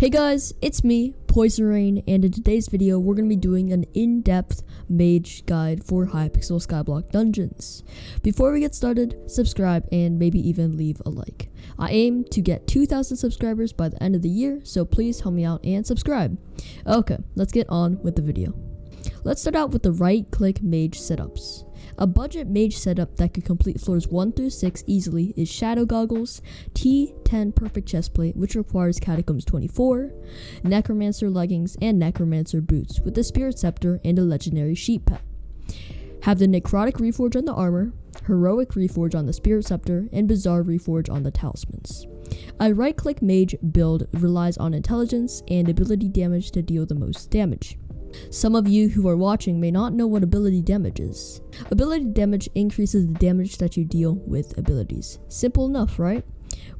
Hey guys, it's me, PoisonRain, and in today's video, we're going to be doing an in-depth mage guide for Hypixel Skyblock dungeons. Before we get started, subscribe and maybe even leave a like. I aim to get 2,000 subscribers by the end of the year, so please help me out and subscribe. Okay, let's get on with the video. Let's start out with the right-click mage setups. A budget mage setup that could complete floors 1 through 6 easily is Shadow Goggles, T10 Perfect Chestplate, which requires Catacombs 24, Necromancer Leggings, and Necromancer Boots with the Spirit Scepter and a Legendary Sheep Pet. Have the Necrotic Reforge on the armor, Heroic Reforge on the Spirit Scepter, and Bizarre Reforge on the talismans. A right-click mage build relies on intelligence and ability damage to deal the most damage. Some of you who are watching may not know what ability damage is. Ability damage increases the damage that you deal with abilities. Simple enough, right?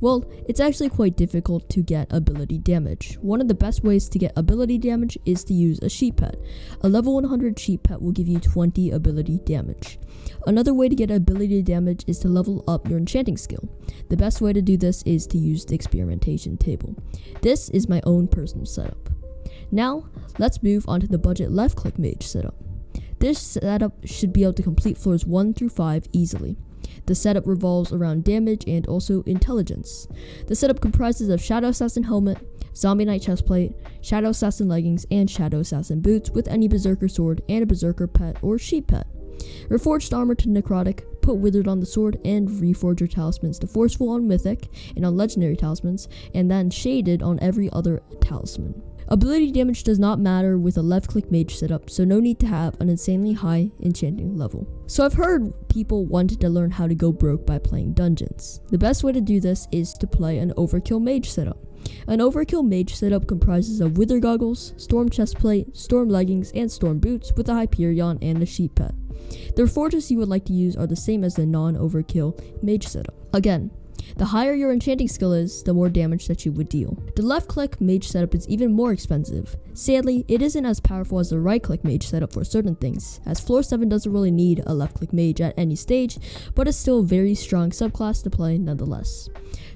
Well, it's actually quite difficult to get ability damage. One of the best ways to get ability damage is to use a sheep pet. A level 100 sheep pet will give you 20 ability damage. Another way to get ability damage is to level up your enchanting skill. The best way to do this is to use the experimentation table. This is my own personal setup. Now, let's move on to the budget left-click mage setup. This setup should be able to complete floors 1 through 5 easily. The setup revolves around damage and also intelligence. The setup comprises of Shadow Assassin helmet, Zombie Knight chestplate, Shadow Assassin leggings, and Shadow Assassin boots with any Berserker sword and a Berserker pet or sheep pet. Reforged armor to necrotic, put withered on the sword, and reforge your talismans to forceful on mythic and on legendary talismans, and then shaded on every other talisman. Ability damage does not matter with a left-click mage setup, so no need to have an insanely high enchanting level. So I've heard people wanted to learn how to go broke by playing dungeons. The best way to do this is to play an Overkill Mage setup. An Overkill Mage setup comprises of Wither Goggles, Storm Chestplate, Storm Leggings, and Storm Boots with a Hyperion and a Sheep Pet. The reforges you would like to use are the same as the non-Overkill Mage setup. Again, the higher your enchanting skill is, the more damage that you would deal. The left-click mage setup is even more expensive. Sadly, it isn't as powerful as the right-click mage setup for certain things, as floor 7 doesn't really need a left-click mage at any stage, but it's still a very strong subclass to play nonetheless.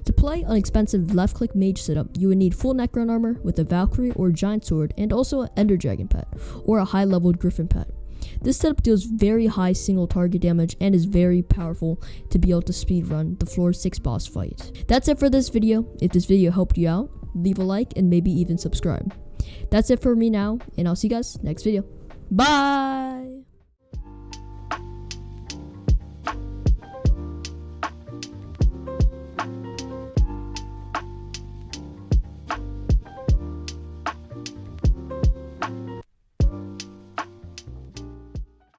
To play an expensive left-click mage setup, you would need full Necron armor with a Valkyrie or Giant Sword and also an Ender Dragon pet, or a high-leveled Griffin pet. This setup deals very high single target damage and is very powerful to be able to speedrun the floor 6 boss fight. That's it for this video. If this video helped you out, leave a like and maybe even subscribe. That's it for me now, and I'll see you guys next video. Bye!